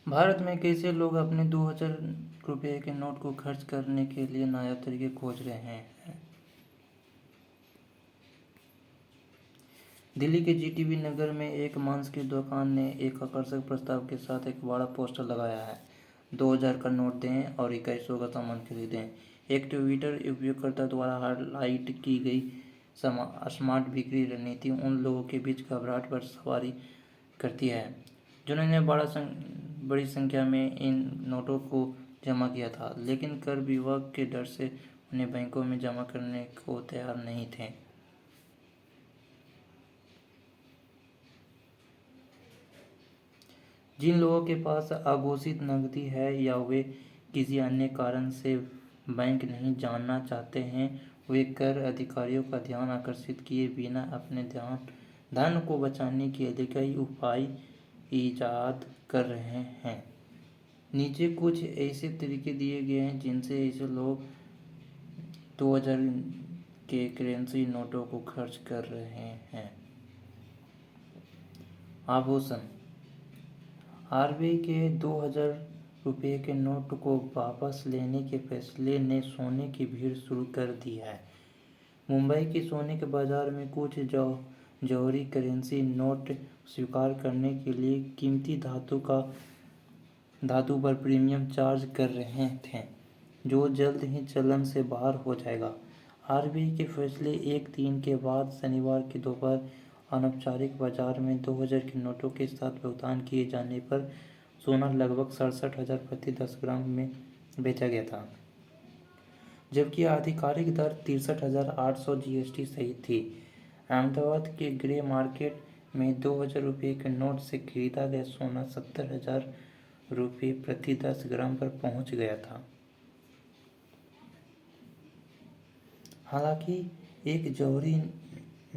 भारत में कैसे लोग अपने 2000 रुपये के नोट को खर्च करने के लिए नायाब तरीके खोज रहे हैं। दिल्ली के जीटीबी नगर में एक मांस की दुकान ने एक आकर्षक प्रस्ताव के साथ एक बड़ा पोस्टर लगाया है। 2000 का नोट दें और 2100 का सामान खरीदें। एक ट्विटर उपयोगकर्ता द्वारा हाईलाइट की गई स्मार्ट बिक्री रणनीति उन लोगों के बीच घबराहट पर सवारी करती है जिन्होंने बड़ी संख्या में इन नोटों को जमा किया था, लेकिन कर विभाग के डर से उन्हें बैंकों में जमा करने को तैयार नहीं थे। जिन लोगों के पास अघोषित नकदी है या वे किसी अन्य कारण से बैंक नहीं जाना चाहते हैं, वे कर अधिकारियों का ध्यान आकर्षित किए बिना अपने धन को बचाने के लिए कई उपाय ईजाद कर रहे हैं। नीचे कुछ ऐसे तरीके दिए गए हैं जिनसे ऐसे लोग 2000 के करेंसी नोटों को खर्च कर रहे हैं। आभूषण। आरबीआई के 2000 रुपये के नोट को वापस लेने के फैसले ने सोने की भीड़ शुरू कर दी है। मुंबई के सोने के बाजार में कुछ जौहरी करेंसी नोट स्वीकार करने के लिए कीमती धातु पर प्रीमियम चार्ज कर रहे थे, जो जल्द ही चलन से बाहर हो जाएगा। आरबीआई के फैसले 1 दिन के बाद शनिवार की दोपहर अनौपचारिक बाजार में 2000 के नोटों के साथ भुगतान किए जाने पर सोना लगभग 67,000 प्रति 10 ग्राम में बेचा गया था, जबकि आधिकारिक दर 63,800 जीएसटी सहित थी। अहमदाबाद के ग्रे मार्केट में 2000 रुपये के नोट से खरीदा गया सोना 70,000 रुपये प्रति 10 ग्राम पर पहुंच गया था। हालांकि एक जौहरी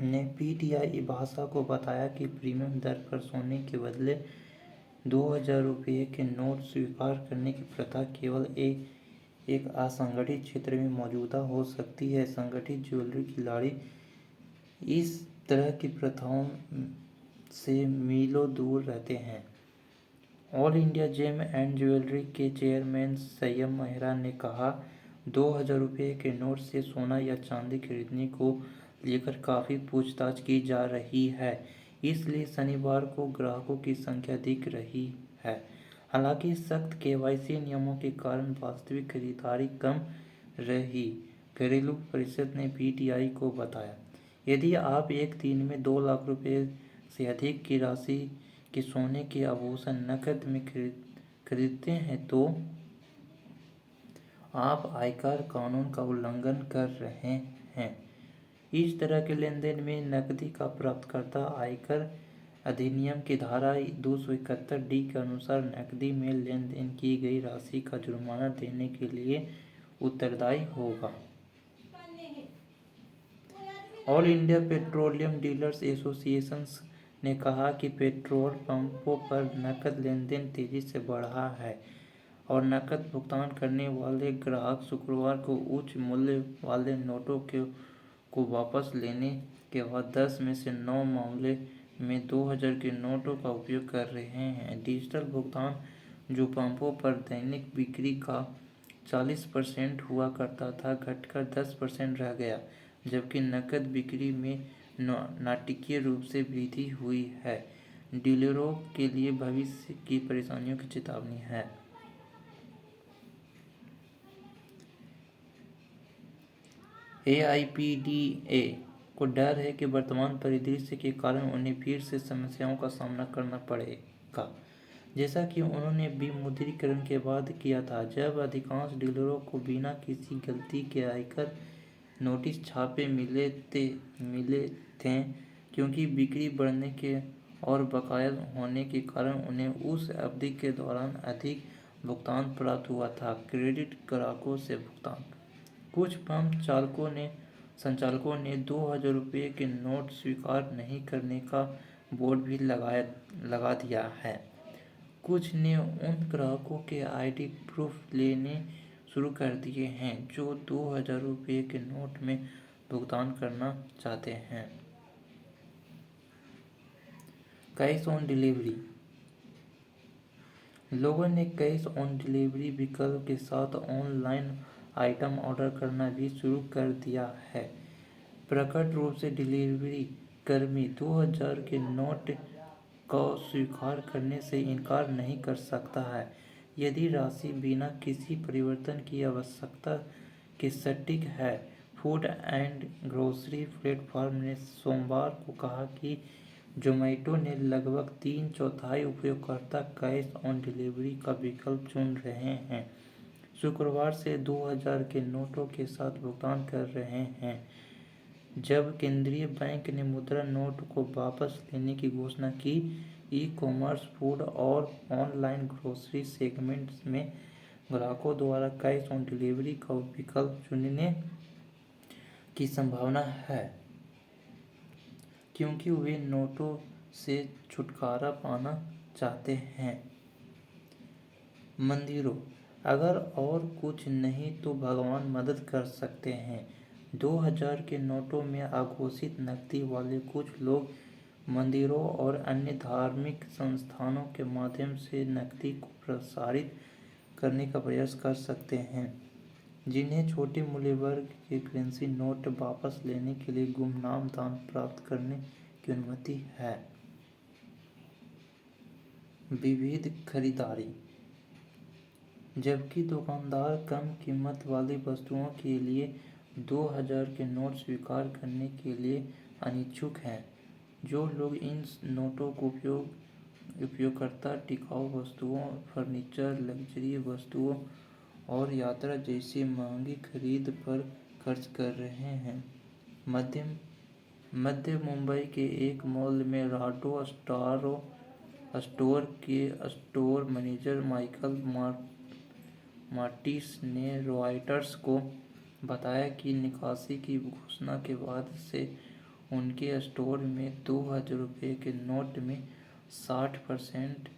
ने पीटीआई भाषा को बताया कि प्रीमियम दर पर सोने के बदले 2000 रुपये के नोट स्वीकार करने की प्रथा केवल एक असंगठित क्षेत्र में मौजूदा हो सकती है। संगठित ज्वेलरी खिलाड़ी इस तरह की प्रथाओं से मीलों दूर रहते हैं। All India gem and jewellery के चेयरमैन सैयद मेहरा ने कहा, 2000 रुपये के नोट से सोना या चांदी खरीदने को लेकर काफ़ी पूछताछ की जा रही है, इसलिए शनिवार को ग्राहकों की संख्या दिख रही है। हालांकि सख्त केवाईसी नियमों के कारण वास्तविक खरीदारी कम रही, घरेलू परिषद ने पीटीआई को बताया। यदि आप एक दिन में 2 लाख रुपये से अधिक की राशि के सोने के आभूषण नकद में खरीदते हैं तो आप आयकर कानून का उल्लंघन कर रहे हैं। इस तरह के लेनदेन में नकदी का प्राप्तकर्ता आयकर अधिनियम की धारा 271D के अनुसार नकदी में लेनदेन की गई राशि का जुर्माना देने के लिए उत्तरदायी होगा। All India petroleum dealers association ने कहा कि पेट्रोल पंपों पर नकद लेनदेन तेजी से बढ़ा है और नकद भुगतान करने वाले ग्राहक शुक्रवार को उच्च मूल्य वाले नोटों को वापस लेने के बाद 10 में से 9 मामले में 2000 के नोटों का उपयोग कर रहे हैं। डिजिटल भुगतान, जो पंपों पर दैनिक बिक्री का 40% हुआ करता था, घटकर 10% रह गया, जबकि नकद बिक्री में नाटकीय रूप से वृद्धि हुई है। डीलरों के लिए भविष्य की परेशानियों की चेतावनी है। एआईपीडीए को डर है कि वर्तमान परिदृश्य के कारण उन्हें फिर से समस्याओं का सामना करना पड़ेगा, जैसा कि उन्होंने विमुद्रीकरण के बाद किया था, जब अधिकांश डीलरों को बिना किसी गलती के आयकर नोटिस छापे मिले थे, क्योंकि बिक्री बढ़ने के और बकाया होने के कारण उन्हें उस अवधि के दौरान अधिक भुगतान प्राप्त हुआ था। क्रेडिट ग्राहकों से भुगतान। कुछ पंप संचालकों ने 2000 रुपये के नोट स्वीकार नहीं करने का बोर्ड भी लगा दिया है। कुछ ने उन ग्राहकों के आईडी प्रूफ लेने शुरू कर दिए हैं जो 2000 रुपये के नोट में भुगतान करना चाहते हैं। Cash on delivery. लोगों ने कैश ऑन डिलीवरी विकल्प के साथ ऑनलाइन आइटम ऑर्डर करना भी शुरू कर दिया है। प्रकट रूप से डिलीवरी कर्मी 2000 के नोट को स्वीकार करने से इनकार नहीं कर सकता है यदि राशि बिना किसी परिवर्तन की आवश्यकता के सटीक है। फूड एंड ग्रोसरी प्लेटफॉर्म ने सोमवार को कहा कि जोमेटो ने लगभग 3/4 उपयोगकर्ता कैश ऑन डिलीवरी का विकल्प चुन रहे हैं, शुक्रवार से 2000 के नोटों के साथ भुगतान कर रहे हैं। जब केंद्रीय बैंक ने मुद्रा नोट को वापस लेने की घोषणा की, ई-कॉमर्स, फूड और ऑनलाइन ग्रोसरी सेगमेंट्स में ग्राहकों द्वारा कैश ऑन डिलीवरी का विकल्प चुनने की संभावना है, क्योंकि वे नोटों से छुटकारा पाना चाहते हैं। मंदिरों, अगर और कुछ नहीं तो भगवान मदद कर सकते हैं। 2000 के नोटों में अघोषित नकदी वाले कुछ लोग मंदिरों और अन्य धार्मिक संस्थानों के माध्यम से नकदी को प्रसारित करने का प्रयास कर सकते हैं, जिन्हें छोटे मूल्य वर्ग के करेंसी नोट वापस लेने के लिए गुमनाम दान प्राप्त करने की अनुमति है। विविध खरीदारी, जबकि दुकानदार कम कीमत वाली वस्तुओं के लिए 2000 के नोट स्वीकार करने के लिए अनिच्छुक हैं, जो लोग इन नोटों को उपयोगकर्ता टिकाऊ वस्तुओं, फर्नीचर, लग्जरी वस्तुओं और यात्रा जैसी महंगी खरीद पर खर्च कर रहे हैं। मध्य मुंबई के एक मॉल में राडो स्टोर के स्टोर मैनेजर माइकल मार्टिस ने रॉयटर्स को बताया कि निकासी की घोषणा के बाद से उनके स्टोर में 2000 रुपये के नोट में 60%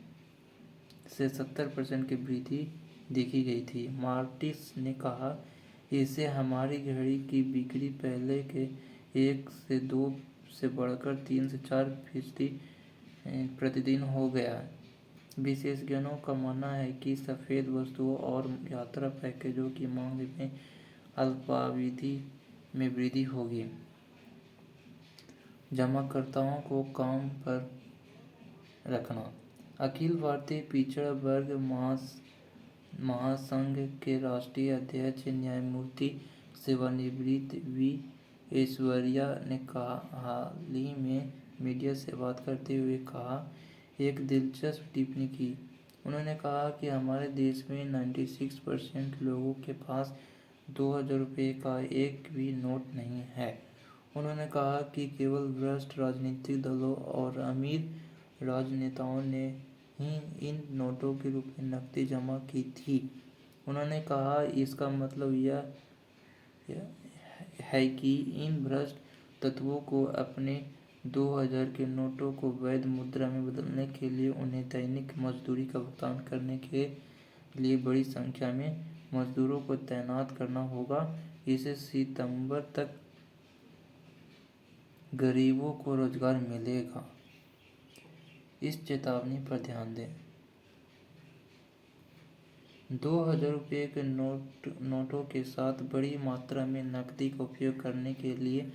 से 70% की वृद्धि देखी गई थी। मार्टिस ने कहा, इससे हमारी घड़ी की बिक्री पहले के 1 से 2 से बढ़कर 3 से 4% प्रतिदिन हो गया। विशेषज्ञों का मानना है कि सफ़ेद वस्तुओं और यात्रा पैकेजों की मांग में अल्पावधि में वृद्धि होगी। जमाकर्ताओं को काम पर रखना, अखिल भारतीय पिछड़ा वर्ग महासंघ के राष्ट्रीय अध्यक्ष न्यायमूर्ति सेवानिवृत्त वी ऐश्वर्या ने हाल ही में मीडिया से बात करते हुए एक दिलचस्प टिप्पणी की। उन्होंने कहा कि हमारे देश में 96% लोगों के पास 2000 रुपये का एक भी नोट नहीं है। उन्होंने कहा कि केवल भ्रष्ट राजनीतिक दलों और अमीर राजनेताओं ने ही इन नोटों के रूप में नकदी जमा की थी। उन्होंने कहा, इसका मतलब यह है कि इन भ्रष्ट तत्वों को अपने 2000 के नोटों को वैध मुद्रा में बदलने के लिए उन्हें दैनिक मजदूरी का भुगतान करने के लिए बड़ी संख्या में मजदूरों को तैनात करना होगा। इससे सितंबर तक गरीबों को रोजगार मिलेगा। इस चेतावनी पर ध्यान दें। 2000 रुपये के नोटों के साथ बड़ी मात्रा में नकदी का उपयोग करने के लिए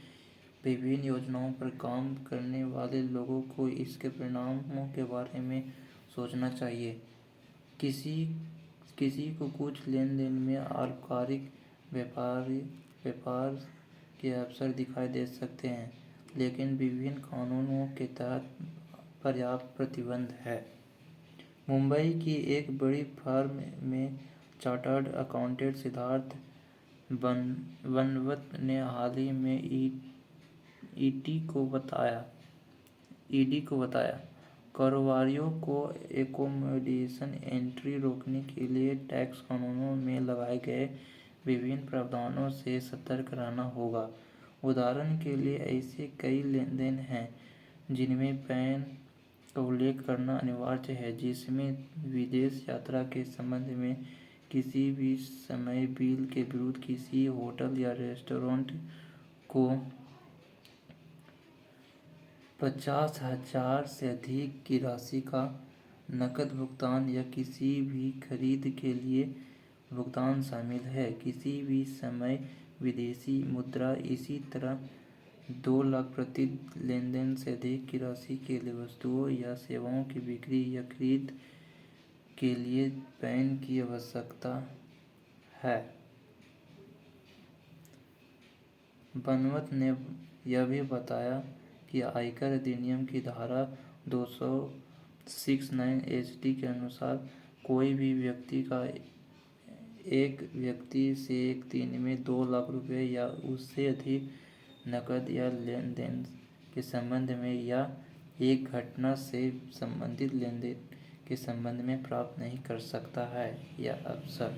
विभिन्न योजनाओं पर काम करने वाले लोगों को इसके परिणामों के बारे में सोचना चाहिए। किसी को कुछ लेन देन में अल्पकालिक व्यापार के अवसर दिखाई दे सकते हैं, लेकिन विभिन्न कानूनों के तहत पर्याप्त प्रतिबंध है। मुंबई की एक बड़ी फर्म में चार्टर्ड अकाउंटेंट सिद्धार्थ बनवत ने हाल ही में ईडी को बताया, कारोबारियों को एकोमोडेशन एंट्री रोकने के लिए टैक्स कानूनों में लगाए गए विभिन्न प्रावधानों से सतर्क रहना होगा। उदाहरण के लिए, ऐसे कई लेनदेन हैं जिनमें पैन का उल्लेख करना अनिवार्य है, जिसमें विदेश यात्रा के संबंध में किसी भी समय बिल के विरुद्ध किसी होटल या रेस्टोरेंट को 50,000 से अधिक की राशि का नकद भुगतान या किसी भी खरीद के लिए भुगतान शामिल है। किसी भी समय विदेशी मुद्रा इसी तरह 2 लाख प्रति लेनदेन से अधिक की राशि के लिए वस्तुओं या सेवाओं की बिक्री या खरीद के लिए पैन की आवश्यकता है। बनवत ने यह भी बताया कि आयकर अधिनियम की धारा 269 एचटी के अनुसार कोई भी व्यक्ति का एक व्यक्ति से एक दिन में 2 लाख रुपए या उससे अधिक नकद या लेन देन के संबंध में या एक घटना से संबंधित लेन देन के संबंध में प्राप्त नहीं कर सकता है। यह अवसर